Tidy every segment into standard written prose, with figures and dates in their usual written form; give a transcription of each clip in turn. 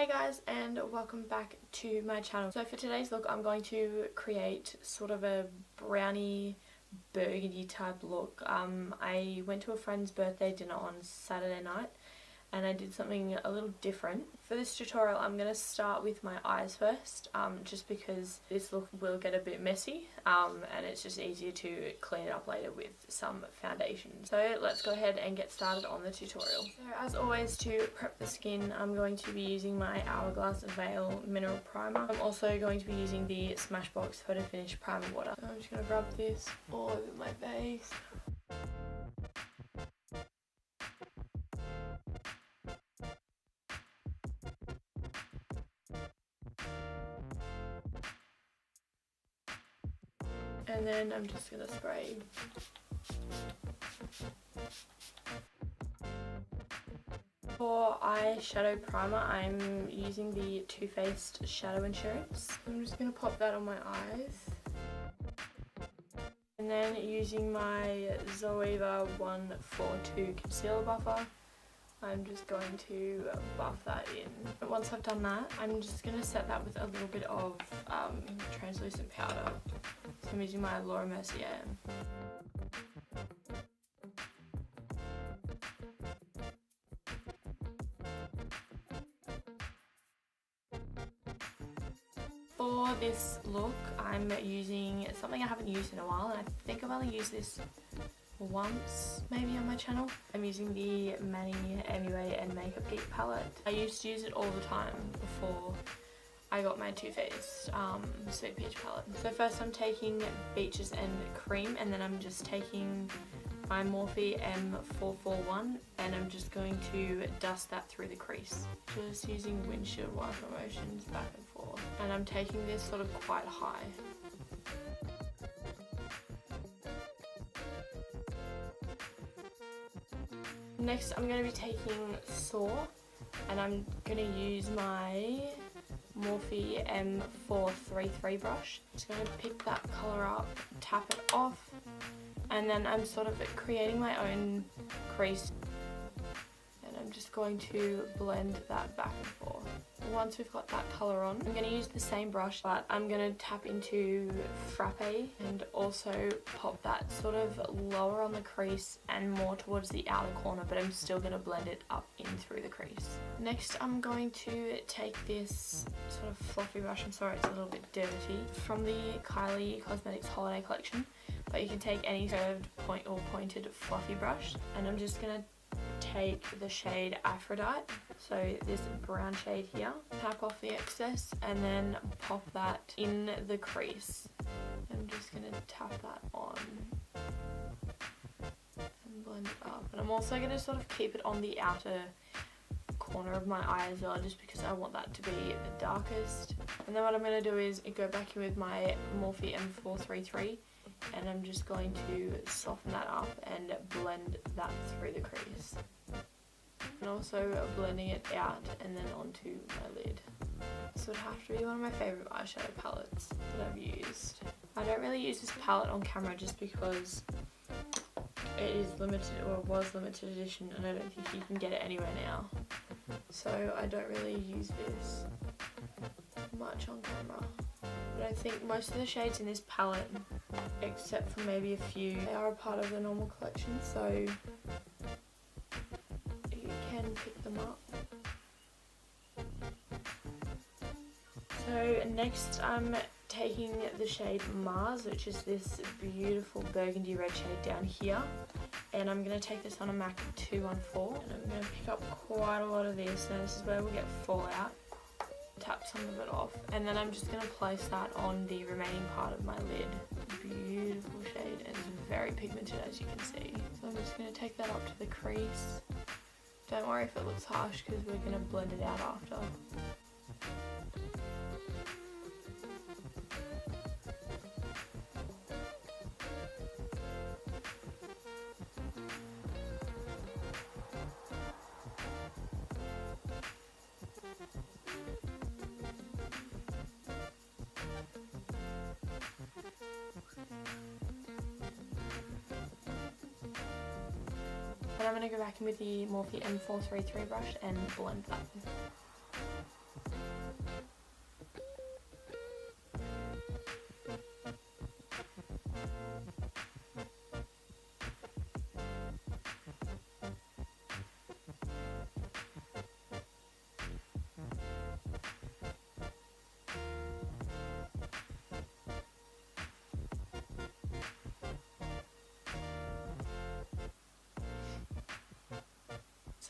Hey guys, and welcome back to my channel. So for today's look I'm going to create sort of a brownie burgundy type look. I went to a friend's birthday dinner on Saturday night and I did something a little different. For this tutorial I'm going to start with my eyes first, just because this look will get a bit messy and it's just easier to clean it up later with some foundation. So let's go ahead and get started on the tutorial. So as always, to prep the skin I'm going to be using my Hourglass Veil Mineral Primer. I'm also going to be using the Smashbox Photo Finish Primer Water. So I'm just going to rub this all over my face. And then I'm just going to spray. For eyeshadow primer I'm using the Too Faced Shadow Insurance. I'm just going to pop that on my eyes. And then using my Zoeva 142 Concealer Buffer, I'm just going to buff that in. But once I've done that, I'm just going to set that with a little bit of translucent powder. So I'm using my Mercier. For this look, I'm using something I haven't used in a while, and I think I've only used this once maybe on my channel. I'm using the MannyMUA and Makeup Geek palette. I used to use it all the time before I got my Too Faced Sweet Peach palette. So first I'm taking Beaches and Cream, and then I'm just taking my Morphe M441 and I'm just going to dust that through the crease. Just using windshield wiper motions back and forth. And I'm taking this sort of quite high. Next I'm going to be taking Soar and I'm going to use my Morphe M433 brush. Just going to pick that colour up, tap it off, and then I'm sort of creating my own crease and I'm just going to blend that back and forth. Once we've got that colour on, I'm going to use the same brush, but I'm going to tap into Frappe and also pop that sort of lower on the crease and more towards the outer corner, but I'm still going to blend it up in through the crease. Next I'm going to take this sort of fluffy brush, I'm sorry it's a little bit dirty, from the Kylie Cosmetics Holiday Collection, but you can take any curved point or pointed fluffy brush, and I'm just going to take the shade Aphrodite, so this brown shade here, tap off the excess and then pop that in the crease. I'm just going to tap that on and blend it up, and I'm also going to sort of keep it on the outer corner of my eye as well, just because I want that to be the darkest. And then what I'm going to do is go back in with my Morphe M433 and I'm just going to soften that up and blend that through the crease. And also blending it out and then onto my lid. This would have to be one of my favourite eyeshadow palettes that I've used. I don't really use this palette on camera just because it is limited, or was limited edition, and I don't think you can get it anywhere now. So I don't really use this much on camera. But I think most of the shades in this palette, except for maybe a few, they are a part of the normal collection, so you can pick them up. So next I'm taking the shade Mars, which is this beautiful burgundy red shade down here, and I'm going to take this on a MAC 214 and I'm going to pick up quite a lot of this. Now this is where we get fallout. Tap some of it off, and then I'm just going to place that on the remaining part of my lid. Beautiful shade, and it's very pigmented as you can see. So I'm just going to take that up to the crease. Don't worry if it looks harsh because we're going to blend it out after. And I'm going to go back in with the Morphe M433 brush and blend that.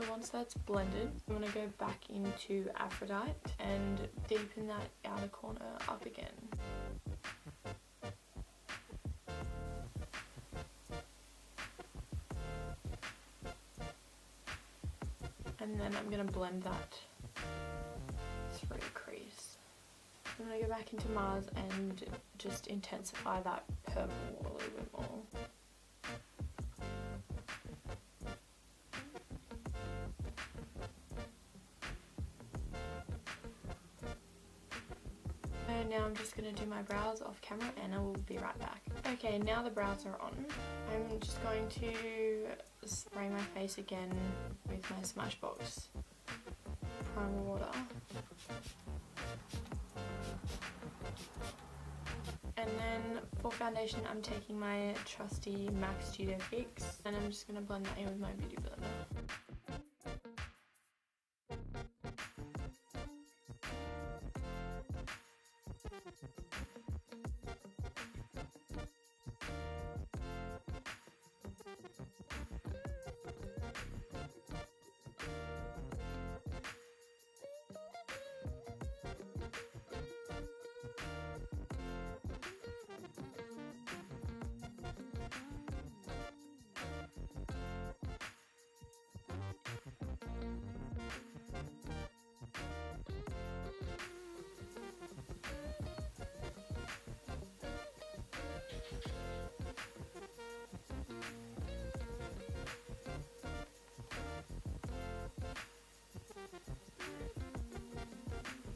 So once that's blended, I'm going to go back into Aphrodite and deepen that outer corner up again. And then I'm going to blend that through the crease. I'm going to go back into Mars and just intensify that purple a little bit more. Now I'm just going to do my brows off camera and I will be right back. Okay, now the brows are on. I'm just going to spray my face again with my Smashbox primer water. And then for foundation, I'm taking my trusty MAC Studio Fix and I'm just going to blend that in with my beauty blender.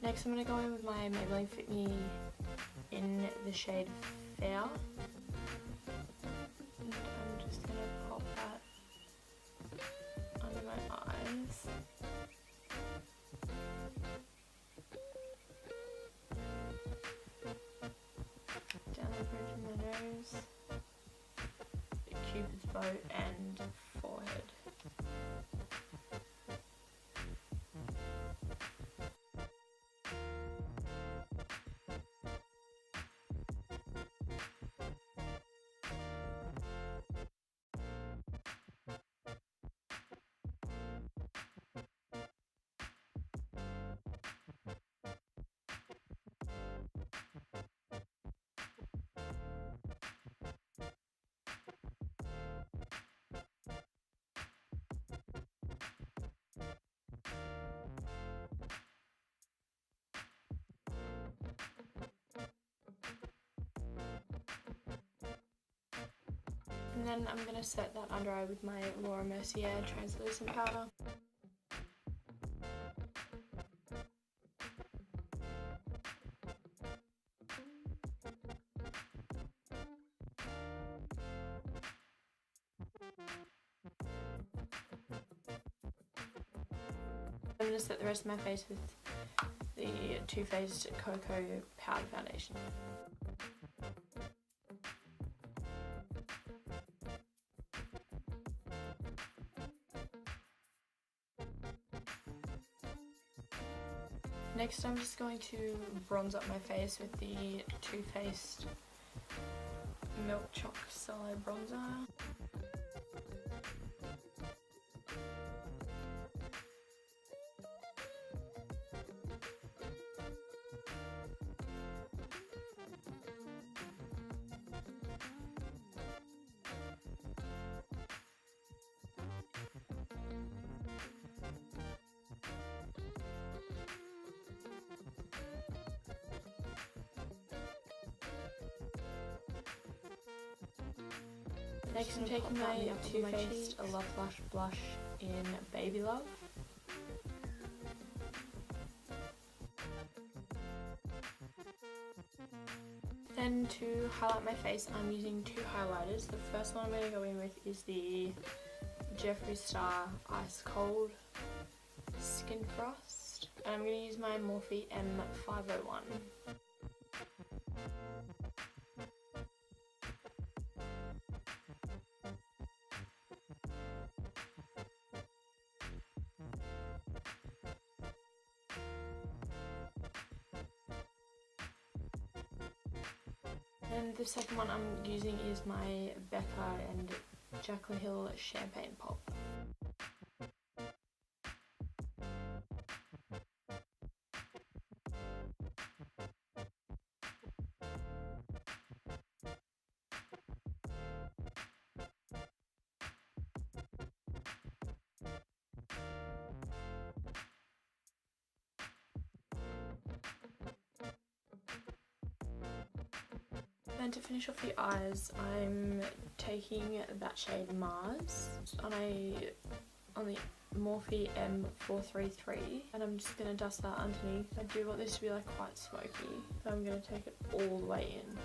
Next, I'm going to go in with my Maybelline Fit Me in the shade Fair. And I'm just going to pop that under my eyes. Down the bridge of my nose, the Cupid's bow and forehead. And then I'm going to set that under eye with my Mercier translucent powder. I'm going to set the rest of my face with the Too Faced Cocoa Powder Foundation. Next, I'm just going to bronze up my face with the Too Faced Milk Choc Soleil bronzer. Next, I'm taking my Too Faced Love Flash blush in Baby Love. Then to highlight my face, I'm using two highlighters. The first one I'm going to go in with is the Jeffree Star Ice Cold Skin Frost. And I'm going to use my Morphe M501. And the second one I'm using is my Becca and Jaclyn Champagne Pop. And to finish off the eyes, I'm taking that shade Mars on the Morphe M433, and I'm just going to dust that underneath. I do want this to be like quite smoky, so I'm going to take it all the way in.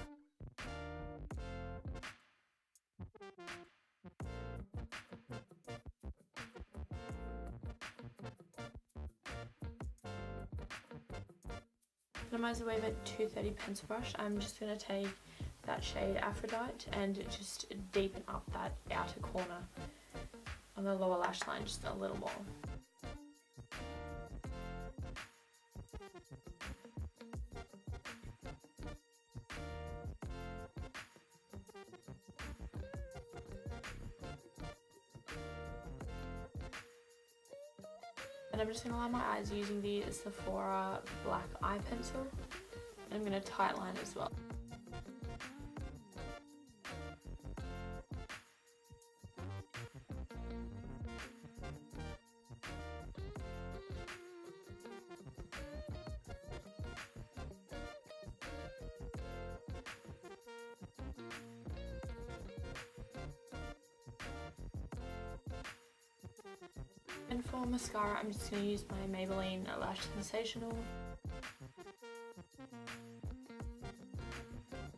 On my Zoeva 230 pencil brush, I'm just going to take that shade Aphrodite and just deepen up that outer corner on the lower lash line just a little more. And I'm just going to line my eyes using the Sephora black eye pencil. And I'm going to tight line as well. And for mascara, I'm just going to use my Maybelline Lash Sensational.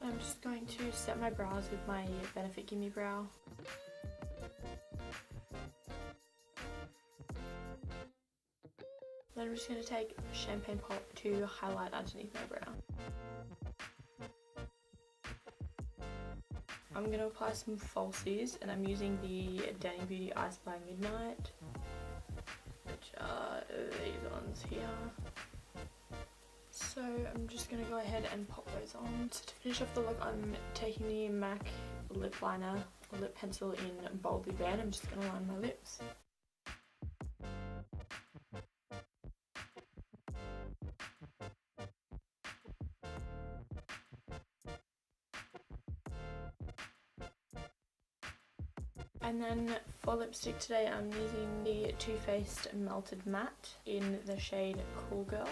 I'm just going to set my brows with my Benefit Gimme Brow. Then I'm just going to take Champagne Pop to highlight underneath my brow. I'm going to apply some falsies, and I'm using the Dani Beauty Ice by Midnight, which are these ones here. So I'm just going to go ahead and pop those on. So to finish off the look, I'm taking the MAC lip liner or lip pencil in Boldly Band. I'm just going to line my lips. And then for lipstick today, I'm using the Too Faced Melted Matte in the shade Cool Girl.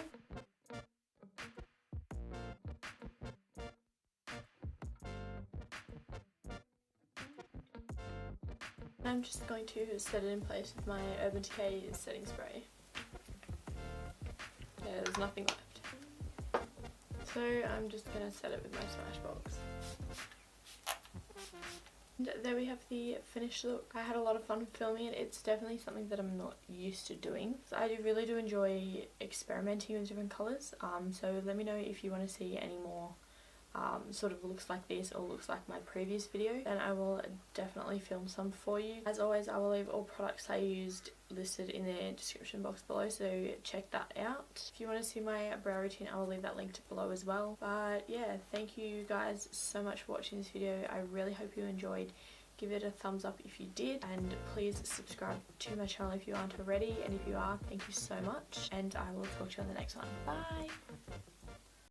I'm just going to set it in place with my Urban Decay setting spray. Yeah, there's nothing left. So I'm just going to set it with my Smashbox. And there we have the finished look. I had a lot of fun filming it. It's definitely something that I'm not used to doing. So I really do enjoy experimenting with different colours. So let me know if you want to see any more sort of looks like this or looks like my previous video, then I will definitely film some for you. As always, I will leave all products I used listed in the description box below, so check that out. If you want to see my brow routine, I will leave that linked below as well. But yeah, thank you guys so much for watching this video. I really hope you enjoyed. Give it a thumbs up if you did, and please subscribe to my channel if you aren't already, and if you are, thank you so much, and I will talk to you on the next one. Bye!